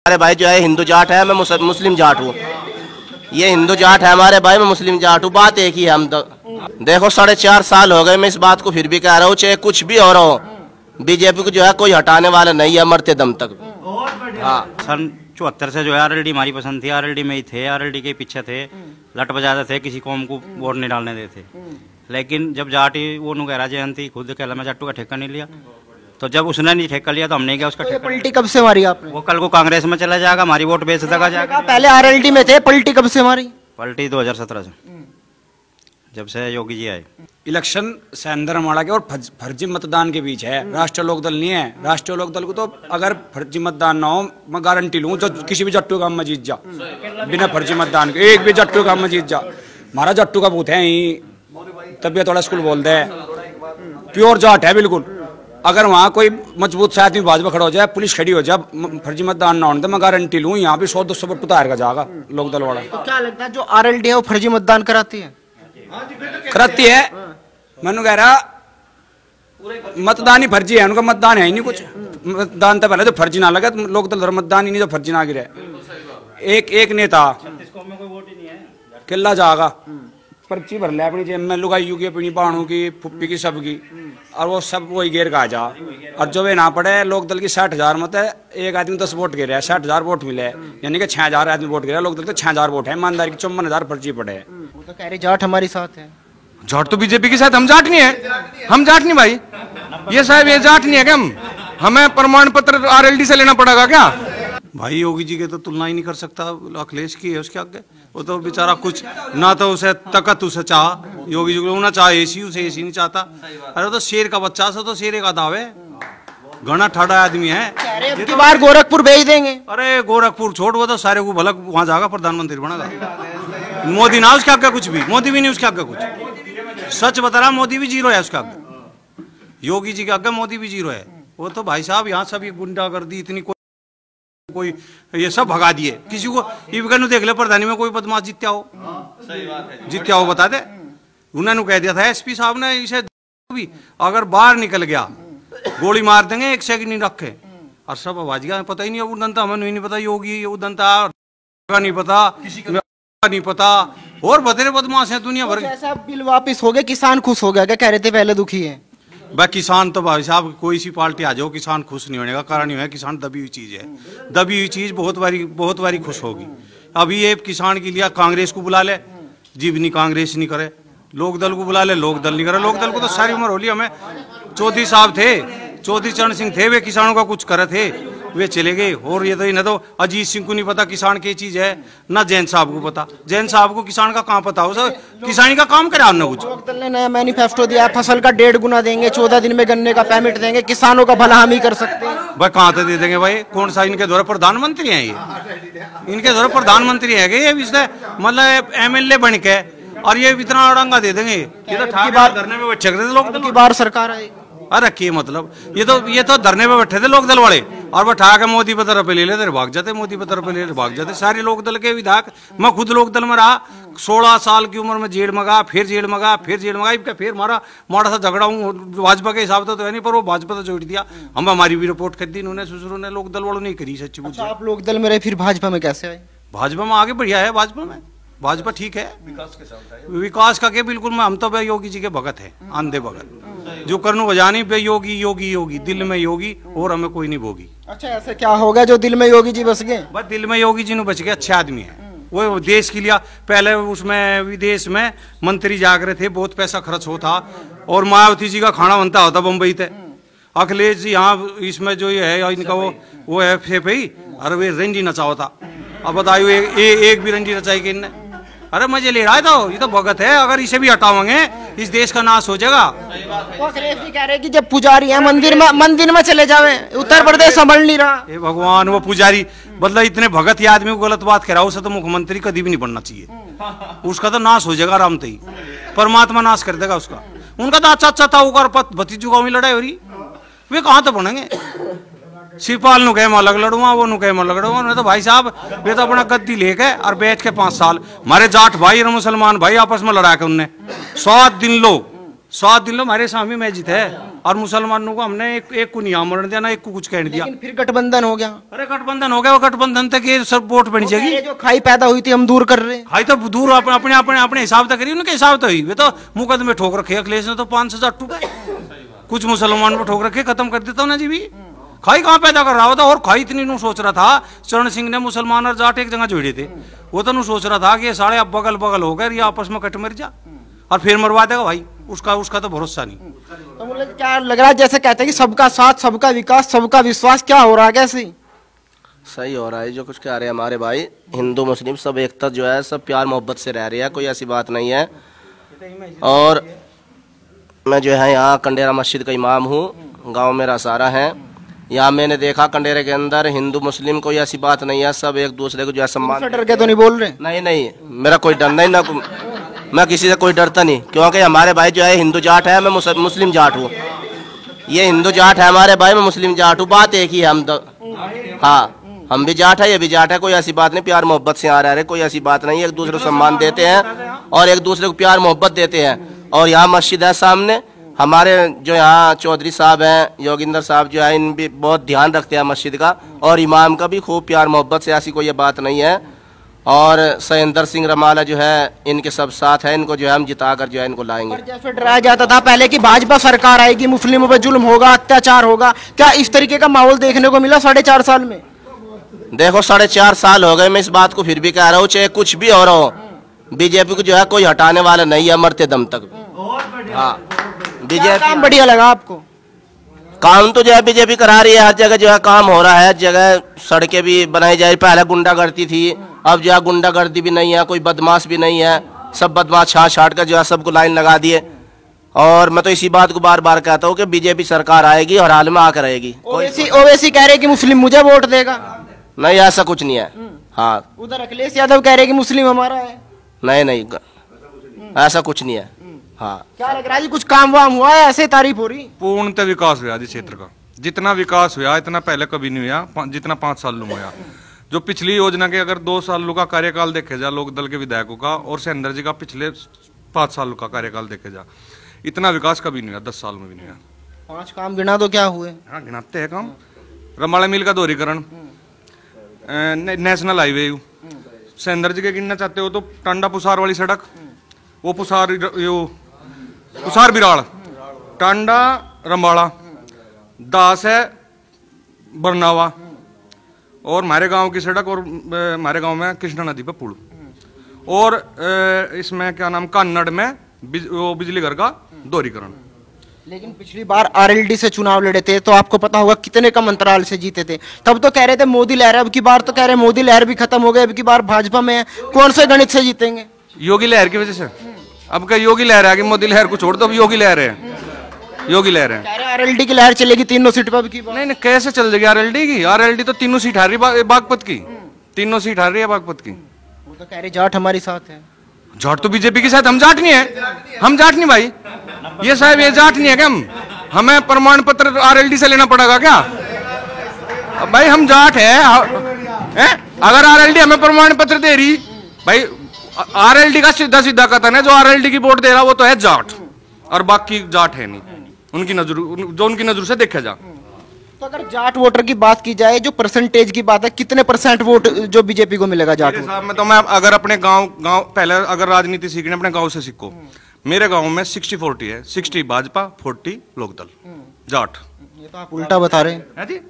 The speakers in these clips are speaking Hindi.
हमारे भाई जो है हिंदू जाट है, मैं मुस्लिम जाट हूँ। ये हिंदू जाट है हमारे भाई, मैं मुस्लिम जाट हूँ। बात एक ही है। हम देखो 4.5 साल हो गए, मैं इस बात को फिर भी कह रहा हूँ, चाहे कुछ भी हो रहा हो, बीजेपी को जो है कोई हटाने वाला नहीं है, मरते दम तक। हाँ, सन 74 से जो है आरएलडी हमारी पसंद थी, आरएलडी में ही थे, आरएलडी के पीछे थे, लट बजाते थे, किसी कौम को वोट नहीं डालने देते। लेकिन जब जाटी वो नु कह रहा जयंती खुद कहला मैं जाटू का ठेका नहीं लिया, तो जब उसने नहीं ठेका लिया तो हमने क्या उसका ठेका। पलटी कब से मारी आपने? वो कल को कांग्रेस में चला जाएगा, हमारी वोट बेच देगा जाएगा। पहले आरएलडी में थे, पलटी कब से मारी? पलटी 2017 से, जब से योगी जी आए। इलेक्शन से अंदर हमारा के और फर्जी मतदान के बीच है। राष्ट्रीय लोकदल नहीं है। राष्ट्रीय लोकदल को तो अगर फर्जी मतदान ना हो, मैं गारंटी लूं जो किसी भी जट्टू काम में जीत जा, बिना फर्जी मतदान के। एक भी जट्टू काम में जीत जा, हमारा जट्टू का बूथ है ही, तबियत थोड़ा स्कूल बोलते हैं, प्योर जाट है बिल्कुल। अगर वहाँ कोई मजबूत से आदमी भाजपा खड़ा हो जाए, पुलिस खड़ी हो जाए, फर्जी मतदान ना होने तो मैं गारंटी लूं यहाँ पे 100-200 वोट उतार का जाएगा लोकदल वाला। तो क्या लगता है जो आरएलडी है वो फर्जी मतदान कराती है? कराती है। मैंने कह रहा मतदान ही फर्जी है, उनका मतदान है ही नहीं कुछ। मतदान तो पहले तो फर्जी ना लगे, लोकदल मतदान ही नहीं तो फर्जी ना गिरे। एक नेता किला जाएगा, पर्ची भर ले अपनी जेब में, लुगाइयों की, अपनी बाणों की, फुप्पी की, सबकी, और वो सब वही घेर का जा। और जो वे ना पड़े, लोकदल की 60,000 मत है, एक आदमी 10 वोट गिरे, 60,000 वोट मिले, यानी कि 6,000 आदमी वोट गिरे। लोकदल तो 6,000 वोट है, ईमानदारी की 54,000 पर्ची पड़े। वो तो कह रहे जाट हमारे साथ है। जाट तो बीजेपी के साथ, हम जाट नहीं है, हम जाट नहीं भाई। ये साहब ये जाट नहीं है क्या? हमें प्रमाण पत्र आरएलडी से लेना पड़ेगा क्या? भाई योगी जी के तो तुलना ही नहीं कर सकता, अखिलेश की है उसके आगे। वो तो बेचारा कुछ ना तो उसे तकत उसे चाह, योगी जी को ना चाहे एसी, उसे एसी नहीं चाहता। अरे वो तो शेर का बच्चा सा, तो शेर का दावे घना ठाड़ा आदमी है। अब बार गोरखपुर भेज देंगे। अरे गोरखपुर छोड़, वो तो सारे को भला वहां जाएगा, प्रधानमंत्री बनेगा। मोदी ना उसके आगे कुछ भी, मोदी भी नहीं उसके आगे कुछ। सच बता रहा, मोदी भी जीरो है उसके आगे। योगी जी के आगे मोदी भी जीरो है। वो तो भाई साहब यहाँ सब ये गुंडागर्दी इतनी, कोई ये सब भगा दिए। किसी को ये देख ले, प्रधानी में कोई बदमाश जीत्या हो, जीत्या हो बता दे। उन्होंने कह दिया था एसपी साहब ने, इसे भी अगर बाहर निकल गया गोली मार देंगे, 1 सेकंड नहीं रखे। और सब आवाज गया, पता ही नहीं उदंता, हमें नहीं पता योगी उदंता नहीं पता, नहीं पता, और बतेरे बदमाश है दुनिया भर। ऐसा बिल वापिस हो गया, किसान खुश हो गया क्या? कह रहे थे पहले दुखी है। भाई किसान तो भाई साहब कोई सी पार्टी आ जाओ, किसान खुश नहीं होने का कारण ही है, किसान दबी हुई चीज है। दबी हुई चीज बहुत बारी खुश होगी। अभी ये किसान के लिए कांग्रेस को बुला ले, जीव नहीं कांग्रेस नहीं करे, लोकदल को बुला ले, लोकदल नहीं करे। लोकदल को तो सारी उम्र होली। हमें चौधरी साहब थे, चौधरी चरण सिंह थे, वे किसानों का कुछ करे थे, वे चले गए। और ये तो न तो अजीत सिंह को नहीं पता किसान की चीज है, ना जैन साहब को पता। जैन साहब को किसान का कहाँ पता हो, किसानी का काम करे हमने कुछ। लोकदल ने नया मैनिफेस्टो दिया, फसल का 1.5 गुना देंगे, 14 दिन में गन्ने का पेमेंट देंगे, किसानों का भला हम ही कर सकते हैं। भाई कहाँ से दे देंगे भाई? कौन सा इनके द्वारा प्रधानमंत्री है ये? इनके द्वारा प्रधानमंत्री है ये, मतलब एमएलए बन के, और ये इतना अड़ंगा दे देंगे। ये तो धरने में बैठे थे लोग, बार सरकार आई। अरे की मतलब, ये तो धरने पे बैठे थे लोकदल वाले, और बैठा के मोदी पे तरफ ले लेते, भाग जाते, मोदी पे तरफ ले लेते, भाग जाते। सारे लोकदल के विधायक, मैं खुद लोकदल में रहा, 16 साल की उम्र में जेल मगा, फिर जेल मगा, फिर जेल मगा, फिर मारा सा झगड़ा हूँ। भाजपा के हिसाब से तो है नहीं, पर वो भाजपा तो जोड़ दिया। हम हमारी भी रिपोर्ट कर दी उन्होंने, सुसुरों ने, लोकदल वालों नहीं करी। सच्ची पूछो, आप लोकदल में रहे, फिर भाजपा में कैसे आए? भाजपा में आगे बढ़िया है, भाजपा में भाजपा ठीक है, विकास का के बिल्कुल। हम तो भाई योगी जी के भगत है, आंधे भगत, जो करने को जानी पे योगी योगी योगी, दिल में योगी, और हमें कोई नहीं भोगी। अच्छा, ऐसे क्या हो गया जो दिल में योगी जी बस गए? बस दिल में योगी जी ने बच गए, अच्छे आदमी है वो। देश के लिए पहले उसमें विदेश में मंत्री जाग रहे थे, बहुत पैसा खर्च होता, और मायावती जी का खाना बनता होता बम्बई से। अखिलेश जी यहाँ इसमें जो ये है इनका वो है फेफई, अरे वे रंजी नचा होता। अब बताइयो एक भी रंजी नचाई के इनने? अरे मजे ले रहा है, तो ये तो भगत है। अगर इसे भी हटाओगे इस देश का नाश हो जाएगा। अखिलेश जी कह रहे कि जब पुजारी है मंदिर में चले जावे, उत्तर प्रदेश संभल नहीं रहा। हे भगवान, वो पुजारी मतलब इतने भगत ही आदमी को गलत बात कह रहा, उसे तो मुख्यमंत्री कभी भी नहीं बनना चाहिए। उसका तो नाश हो जाएगा आराम से ही, परमात्मा नाश कर देगा उसका। उनका तो अच्छा था, ऊपर भतीजू गाँव में लड़ाई हो रही, वे कहाँ तो बनेंगे? शिवपाल नु कहे मैं अलग लड़ूंगा, वो नु कहे मैं अलग लड़ूंगा। तो भाई साहब वे तो अपना गद्दी लेके और बैठ के 5 साल हमारे जाट भाई और मुसलमान भाई आपस में लड़ा के उनने 7 दिन लोग 7 दिन लो हमारे सामने मस्जिद है और मुसलमानों को हमने एक को नहीं आमरण दिया ना एक को कुछ कह दिया। लेकिन फिर गठबंधन हो गया। अरे गठबंधन हो गया, वो गठबंधन तक ये सब वोट बनी जाएगी। जो खाई पैदा हुई थी हम दूर कर रहे हैं। खाई तो दूर अपने अपने अपने हिसाब तक करी, उनके हिसाब तो हुई। वे तो मुकदमे ठोक रखे अखिलेश ने तो 5,000 टूटे, कुछ मुसलमान को ठोक रखे, खत्म कर देता ना जी भी। खाई कहाँ पैदा कर रहा था? और खाई इतनी नू सोच रहा था, चरण सिंह ने मुसलमान और जाट एक जगह जोड़े थे, वो तो नू सोच रहा था कि ये सारे अब बगल बगल हो गए, ये आपस में कट मर जा और फिर मरवा देगा भाई। उसका तो भरोसा नहीं। तो मुझे क्या लग रहा है, जैसे कहते हैं कि सबका साथ, सबका विकास, सबका विश्वास, क्या हो रहा है? कैसे सही हो रहा है जो कुछ कह रहे हैं हमारे भाई। हिंदू मुस्लिम सब एकता जो है, सब प्यार मोहब्बत से रह रही है, कोई ऐसी बात नहीं है। और मैं जो है यहाँ कंडेरा मस्जिद का इमाम हूँ, गांव मेरा सारा है। यहाँ मैंने देखा कंडेरे के अंदर हिंदू मुस्लिम कोई ऐसी बात नहीं है, सब एक दूसरे को जो है सम्मान। डर के तो नहीं बोल रहे? नहीं, मेरा कोई डर नहीं, ना मैं किसी से कोई डरता नहीं, क्योंकि हमारे भाई जो है हिंदू जाट है, मैं मुस्लिम जाट हूँ। ये हिंदू जाट है हमारे भाई, मैं मुस्लिम जाट हूँ, बात एक ही है हम तो। हाँ, हम भी जाट है, ये भी जाट है, कोई ऐसी बात नहीं, प्यार मोहब्बत से आ रहा है, कोई ऐसी बात नहीं। एक दूसरे को सम्मान देते हैं और एक दूसरे को प्यार मोहब्बत देते हैं। और यहाँ मस्जिद है सामने, हमारे जो यहाँ चौधरी साहब हैं, योगिंदर साहब जो है, इन भी बहुत ध्यान रखते हैं मस्जिद का, और इमाम का भी खूब प्यार मोहब्बत से, ऐसी कोई ये बात नहीं है। और सहेंद्र सिंह रमाला जो है, इनके सब साथ है, इनको जो है हम जिता कर जो है इनको लाएंगे। जैसे डराया जाता था पहले कि भाजपा सरकार आएगी, मुस्लिमों पर जुल्म होगा, अत्याचार होगा, क्या इस तरीके का माहौल देखने को मिला 4.5 साल में? देखो 4.5 साल हो गए, मैं इस बात को फिर भी कह रहा हूँ, चाहे कुछ भी हो रहा हो, बीजेपी को जो है कोई हटाने वाला नहीं है, मरते दम तक। हाँ, बीजेपी काम बढ़िया लगा आपको? काम तो जो है बीजेपी करा रही है, हर जगह जो है काम हो रहा है, हर जगह सड़कें भी बनाई जा रही। पहले गुंडागर्दी थी, अब जो है गुंडागर्दी भी नहीं है, कोई बदमाश भी नहीं है, सब बदमाश छाट कर जो है सबको लाइन लगा दिए। और मैं तो इसी बात को बार बार कहता हूँ कि बीजेपी सरकार आएगी और हाल में आकर रहेगी। ओवैसी कह रहे कि मुस्लिम मुझे वोट देगा। नहीं, ऐसा कुछ नहीं है। हाँ, उधर अखिलेश यादव कह रहे कि मुस्लिम हमारा है। नहीं, ऐसा कुछ नहीं है। हाँ, क्या लग रहा है जी, कुछ काम वाम हुआ है? ऐसे तारीफ हो रही? पूर्णतः विकास हुआ जी क्षेत्र का, जितना विकास हुआ इतना पहले कभी नहीं हुआ, जितना 5 साल में हुआ। जो पिछली योजना के अगर 2 सालों का कार्यकाल देखे जा लोक दल के विधायकों का, और सहेंद्र जी का पिछले 5 सालों का कार्यकाल देखे जा, इतना विकास कभी नहीं हुआ, 10 साल में भी नहीं हुआ। 5 काम गिना दो, क्या हुए? हाँ, गिनाते हैं काम। रमाला मिल का दोहरीकरण, नेशनल हाईवे, सहेंद्र जी के गिनना चाहते हो तो टांडा पुसार वाली सड़क, वो पुसार बिराड़, टांडा रंबाड़ा, दास है बरनावा, और हमारे गांव की सड़क, और हमारे गांव में कृष्णा नदी पे पुल, और इसमें क्या नाम, कान्नड़ में वो बिजली घर का दोहरीकरण। लेकिन पिछली बार आरएलडी से चुनाव लड़े थे तो आपको पता होगा कितने कम अंतराल से जीते थे। तब तो कह रहे थे मोदी लहर, अब की बार तो कह रहे मोदी लहर भी खत्म हो गई, अब की बार भाजपा में है। कौन से गणित से जीतेंगे? योगी लहर की वजह से। अब क्या योगी लहर आ गई, मोदी लहर को छोड़ दो, अब योगी लहर है, योगी लहर है। आरएलडी की लहर चलेगी 3 सीट पर की बार? नहीं, कैसे चल जाएगी आरएलडी की? आरएलडी तो 3 सीट हार रही है बागपत की, 3 सीट हार रही है बागपत की। वो तो कह रहे जाट हमारे साथ है। जाट तो बीजेपी के साथ, हम जाट नहीं है, हम जाट नहीं भाई, ये साहब ये जाट नहीं है क्या? हमें प्रमाण पत्र आरएलडी से लेना पड़ेगा क्या? भाई हम जाट है, अगर आरएलडी हमें प्रमाण पत्र दे रही, भाई आरएलडी का सीधा सीधा कथन है, जो आरएलडी की वोट दे रहा वो तो है जाट, और बाकी जाट है नहीं, उनकी नजर, जो उनकी नजर से देखा जा। तो अगर जाट वोटर की बात की जाए, जो परसेंटेज की बात है, कितने % वोट जो बीजेपी को मिलेगा जाट वोट? साहब मैं अगर अपने गांव पहले अगर राजनीति सीखने अपने गांव से सीखो, मेरे गांव में 60-40 है, 60 भाजपा, 40 लोकदल जाट। ये तो आप उल्टा बता रहे हैं जी,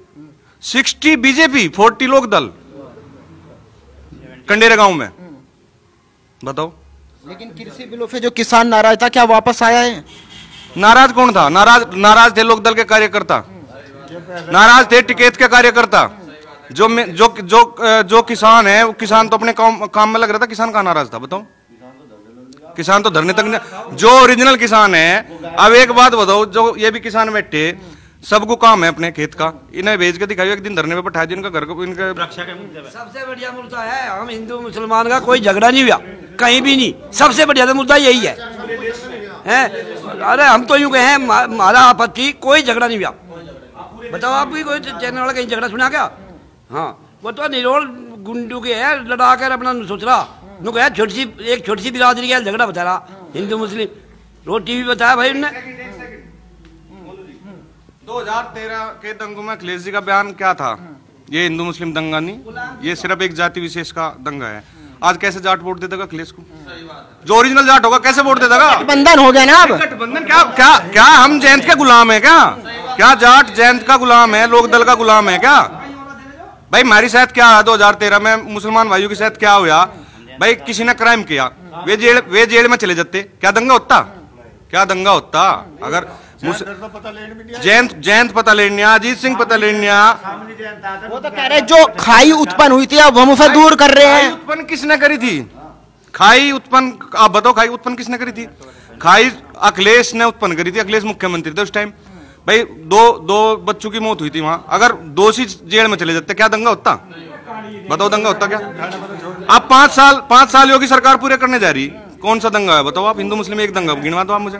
60 बीजेपी, 40 लोकदल कंडेरे गांव में, बताओ। लेकिन कृषि बिलों पे जो किसान नाराज था, क्या वापस आया है? नाराज कौन था? नाराज थे लोकदल के कार्यकर्ता, नाराज थे टिकैत के कार्यकर्ता। जो किसान है, वो किसान तो अपने काम में लग रहा था, किसान कहाँ नाराज था बताओ? किसान तो धरने तक, जो ओरिजिनल किसान है। अब एक बात बताओ, जो ये भी किसान बैठे, सबको काम है अपने खेत का, इन्हें भेज के दिखाइए, एक दिन धरने में बैठा दिया, इनका घर को, इनका सबसे बढ़िया मुद्दा है, हम हिंदू मुसलमान का कोई झगड़ा नहीं हुआ कहीं भी नहीं, सबसे बढ़िया मुद्दा यही है। अरे हम तो यूं कहे हैं, हमारा आपत्ति कोई झगड़ा नहीं हुआ। बताओ आप भी कोई चैनल वाला कहीं झगड़ा सुना क्या? हाँ, वो तो निरोल गुंडू के है, लड़ा कर अपना सोच रहा, एक छोटी सी बिरादरी का झगड़ा बता रहा, हिंदू मुस्लिम। रोटी भी बताया भाई उनने। 2013 के दंगों में अखिलेश जी का बयान क्या था? ये हिंदू मुस्लिम दंगा नहीं, ये सिर्फ एक जाति विशेष का दंगा है। आज कैसे जाट वोट दे देगा अखिलेश को? जो ओरिजिनल जाट होगा कैसे वोट दे देगा? गठबंधन हो गया ना अब। गठबंधन क्या क्या क्या हम जयंत के गुलाम है क्या? क्या जाट जयंत का गुलाम है, लोकदल का गुलाम है क्या? भाई हमारी साथ क्या है 2013 में मुसलमान भाइयों के साथ क्या हुआ? भाई किसी ने क्राइम किया, वे जेल में चले जाते, क्या दंगा होता? क्या दंगा होता? अगर जयंत पता लेनिया, अजीत सिंह पता लेनिया, वो तो कह रहे जो खाई उत्पन्न हुई थी अब हम उसे दूर कर रहे हैं। उत्पन्न किसने करी थी? खाई उत्पन्न, आप बताओ खाई उत्पन्न किसने करी थी? खाई अखिलेश ने उत्पन्न करी थी, अखिलेश मुख्यमंत्री थे उस टाइम। भाई दो बच्चों की मौत हुई थी वहां, अगर दोषी जेल में चले जाते क्या दंगा होता? बताओ दंगा होता क्या? आप 5 साल योगी सरकार पूरे करने जा रही, कौन सा दंगा है बताओ? आप हिंदू मुस्लिम एक दंगा गिनवा दो आप मुझे,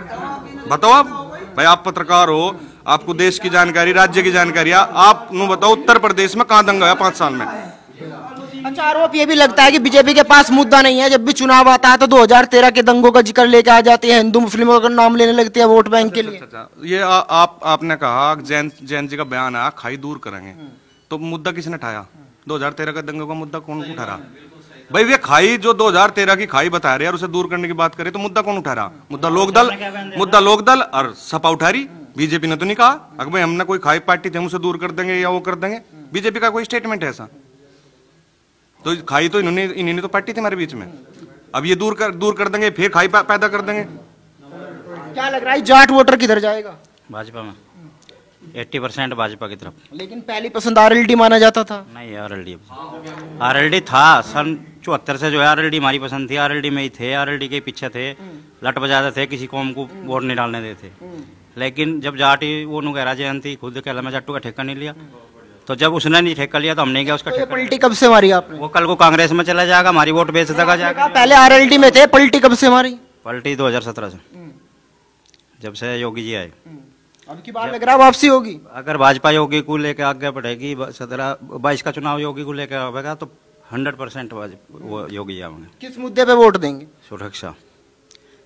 बताओ आप। भाई आप पत्रकार हो, आपको देश की जानकारी, राज्य की जानकारी, आप नु बताओ उत्तर प्रदेश में कहाँ दंगा है 5 साल में? अच्छा, आरोप ये भी लगता है कि बीजेपी के पास मुद्दा नहीं है, जब भी चुनाव आता है तो 2013 के दंगों का जिक्र लेके आ जाती है, हिंदू मुस्लिमों का नाम लेने लगती है वोट बैंक के लिए। ये आपने कहा जैन जी का बयान आया खाई दूर करेंगे, तो मुद्दा किसने उठाया? 2013 का दंगों का मुद्दा कौन उठा रहा? भाई ये खाई जो 2013 की खाई बता रहे हैं और उसे दूर करने की बात करें तो मुद्दा कौन उठा रहा? मुद्दा लोकदल और सपा उठा रही, बीजेपी ने तो नहीं कहा अगर भाई हमने कोई खाई पार्टी थे हम उसे दूर कर देंगे या वो कर देंगे। बीजेपी का कोई स्टेटमेंट है ऐसा? तो खाई तो इन्होंने तो पार्टी थी हमारे बीच में, अब ये दूर कर देंगे फिर खाई पैदा कर देंगे। क्या लग रहा है जाट वोटर किधर जाएगा? भाजपा में 80% भाजपा की तरफ। लेकिन पहली पसंद आरएलडी माना जाता था। नहीं, आरएलडी था सन 74 से जो है आरएलडी हमारी पसंद थी, आरएलडी में ही थे, आरएलडी के पीछे थे, लट बजाते थे, किसी कौम को वोट नहीं डालने देते। लेकिन जब जाट वो नुकहरा जयंती खुद कहला मैं जाटू का ठेका नहीं लिया, तो जब उसने नहीं ठेका लिया तो हमने नहीं किया उसका ठेका। पलटी कब से मारी आपने? वो कल को कांग्रेस में चला जाएगा, हमारी वोट बेच देगा जाएगा। पहले आरएलडी में थे, पलटी कब से मारी? पलटी 2017 से, जब से योगी जी आए। अब की बार लग रहा है वापसी होगी। अगर भाजपा योगी को लेकर आगे बढ़ेगी, 17-22 का चुनाव योगी को लेकर आएगा तो 100% वो योगी आएंगे। किस मुद्दे पे वोट देंगे? सुरक्षा,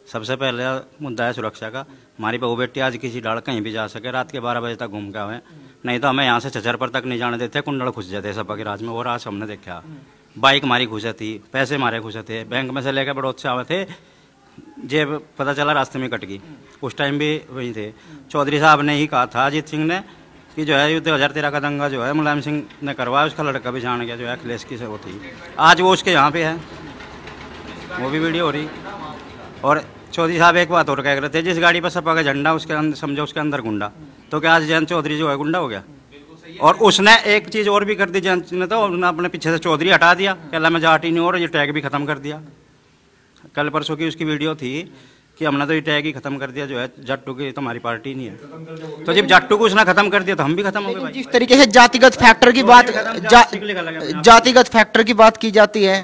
सबसे पहले मुद्दा है सुरक्षा का। हमारी बहू बेटी आज किसी डाल कहीं भी जा सके, रात के 12 बजे तक घूम के आवे, नहीं तो हमें यहाँ से छछरपुर तक नहीं जाने देते, कुंडल घुस जाते सपा के राज में। और आज हमने देखा बाइक हमारी घुसे थी, पैसे हमारे घुसे थे, बैंक में से लेकर बड़ौद से आवे थे, जेब पता चला रास्ते में कट गई। उस टाइम भी वही थे। चौधरी साहब ने ही कहा था अजीत सिंह ने कि जो है 2013 का दंगा जो है मुलायम सिंह ने करवाया, उसका लड़का भी जान गया जो है अखिलेश की से वो थी। आज वो उसके यहाँ पे है, वो भी वीडियो हो रही। और चौधरी साहब एक बात और कह रहे थे, जिस गाड़ी पर सपा का झंडा उसके अंदर समझो उसके अंदर गुंडा, तो क्या आज जयंत चौधरी जो है गुंडा हो गया? और उसने एक चीज़ और भी कर दी जयंत ने, तो उन्होंने अपने पीछे से चौधरी हटा दिया, कहला मैं जाट ही नहीं, और ये टैग भी खत्म कर दिया। कल परसों की उसकी वीडियो थी कि हमने तो ये टैग ही खत्म कर दिया जो है जट्टू की, तो हमारी पार्टी नहीं है। तो जब जट्टू को उसने खत्म कर दिया तो हम भी खत्म हो गए। जिस तरीके से जातिगत फैक्टर की बात की जाती है,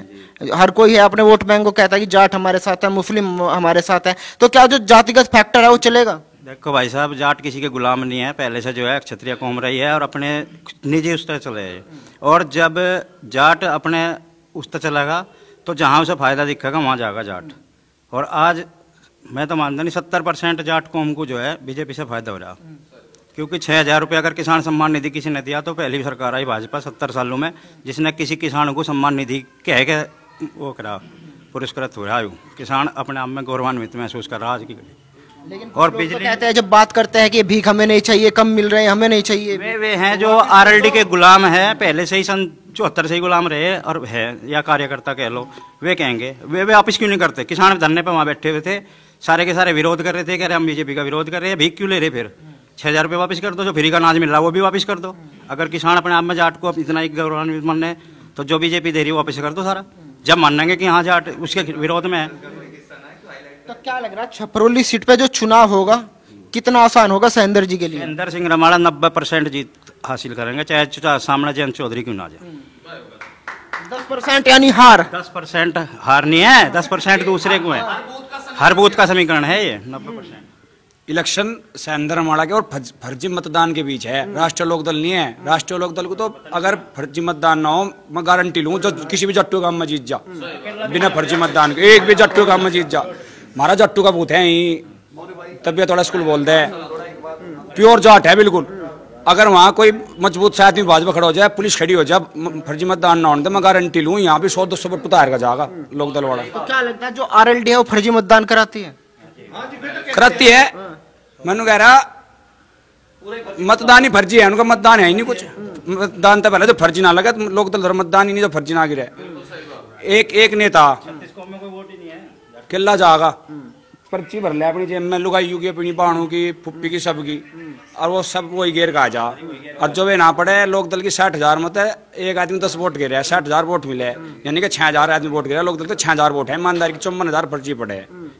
हर कोई है अपने वोट बैंक को कहता है कि जाट हमारे साथ है, मुस्लिम हमारे साथ है, तो क्या जो जातिगत फैक्टर है वो चलेगा? देखो भाई साहब, जाट किसी के गुलाम नहीं है, पहले से जो है क्षत्रिय कौम रही है और अपने निजी उस तरह चले है। और जब जाट अपने उस तरह चलेगा तो जहाँ उसे फायदा दिखेगा वहाँ जाएगा जाट। और आज मैं तो मानता नहीं 70% जाट कौम को जो है बीजेपी से फायदा हो रहा, क्योंकि 6,000 रुपये अगर किसान सम्मान निधि किसी ने दिया तो पहली सरकार आई भाजपा 70 सालों में जिसने किसी किसान को सम्मान निधि कह के वो करा, पुरस्कृत हो रहा है। किसान अपने आप में गौरवान्वित महसूस कर रहा आज की। लेकिन और बिजली तो कहते हैं, जब बात करते हैं कि भीख हमें नहीं चाहिए, कम मिल रहे हैं हमें नहीं चाहिए, वे हैं जो आरएलडी के गुलाम है, पहले से ही सन 74 से ही गुलाम रहे और है, या कार्यकर्ता कह लो, वे कहेंगे वे वापस क्यों नहीं करते? किसान धरने पे वहाँ बैठे हुए थे, सारे के सारे विरोध कर रहे थे, कह रहे हम बीजेपी का विरोध कर रहे हैं, भीख क्यों ले रहे? फिर 6,000 रुपये वापस कर दो, जो फ्री का अनाज मिल रहा है वो भी वापस कर दो। अगर किसान अपने आप में जाट को इतना ही गौरवान्वित मान रहे तो जो बीजेपी दे रही है वापस कर दो सारा। जब मानेंगे कि हाँ जाट उसके विरोध में है। तो क्या लग रहा है छपरौली सीट पे जो चुनाव होगा कितना आसान होगा सहेंद्र जी के लिए? सहेंद्र सिंह रमाड़ा 90% जीत हासिल करेंगे, चाहे सामने जयंत चौधरी क्यों ना जाए। 10% यानी हार? 10% हार नहीं है, 10% दूसरे को है, हर बूथ का समीकरण है ये। 90% इलेक्शन सहेंद्र रमाड़ा के और फर्जी मतदान के बीच है, राष्ट्रीय लोकदल नहीं है। राष्ट्रीय लोकदल को तो अगर फर्जी मतदान ना हो, मैं गारंटी लूँ जो किसी भी जट्टू काम में जीत जा, बिना फर्जी मतदान के एक भी जट्टू काम में जीत जा। हमारा जट्टू का बूथ है ही तबियत वाला स्कूल बोलते हैं, प्योर जाट है बिल्कुल। अगर वहाँ कोई मजबूत से आदमी भाजपा खड़ा हो जाए, पुलिस खड़ी हो जाए, फर्जी मतदान ना होने, मैं गारंटी लूँ यहाँ भी 100-200 वोट उतार का जाएगा लोकदल वाला। तो क्या लगता है जो आरएलडी है वो फर्जी मतदान कराती है? कराती है। मैंने कह रहा मतदान ही फर्जी है, उनका मतदान है ही नहीं कुछ। मतदान तो पहले तो फर्जी ना लगा, लोकदल मतदान ही नहीं तो फर्जी ना गिरे। एक नेता किला जाएगा, पर्ची भर ले अपनी जेब में, लुगाइयों की, अपनी बाणों की, फुप्पी की, सबकी, और वो सब वही घेर का आ जा। और जो वे ना पड़े, लोकदल की 60,000 मत है, एक आदमी 10 वोट गिरे, 60,000 वोट मिले, यानी कि 6,000 आदमी वोट गिरा, लोकदल तो 6,000 वोट है, ईमानदारी की 54,000 पर्ची पड़े।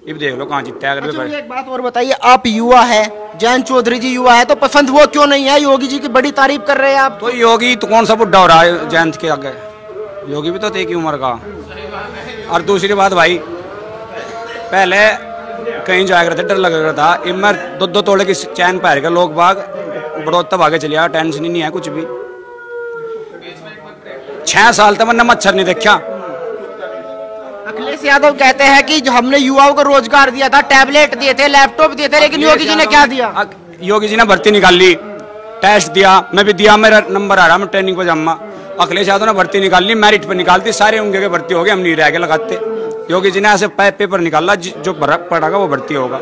ये देख लो कहाँ जीतता है। अगर एक बात और बताइए, आप युवा है, जयंत चौधरी जी युवा है, तो पसंद वो क्यों नहीं है? योगी जी की बड़ी तारीफ कर रहे हैं आप। तो योगी तो कौन सा बुढ़ा हो रहा है जयंत के आगे? योगी भी तो एक ही उम्र का। और दूसरी बात भाई, पहले कहीं जाया करते डर लगा था, इमर 2-2 तोड़े की चैन पहन कर लोग बाग बड़ौता भागे चले आ, टेंशन ही नहीं है कुछ भी। 6 साल तक मैंने मच्छर नहीं देखा। अखिलेश यादव कहते हैं कि जो हमने युवाओं को रोजगार दिया था, टैबलेट दिए थे, लैपटॉप दिए थे, लेकिन योगी जी ने क्या दिया? योगी जी ने भर्ती निकाल ली, टेस्ट दिया, मैं भी दिया, मेरा नंबर आ रहा, मैं ट्रेनिंग पर जाऊंगा। अखिलेश यादव ने भर्ती निकाल ली, मेरिट पर निकालती, सारे उनके भर्ती हो गए, हम नहीं रह गए लगाते। योगी जी ने ऐसे पेपर निकाला, जो पढ़ागा वो भर्ती होगा।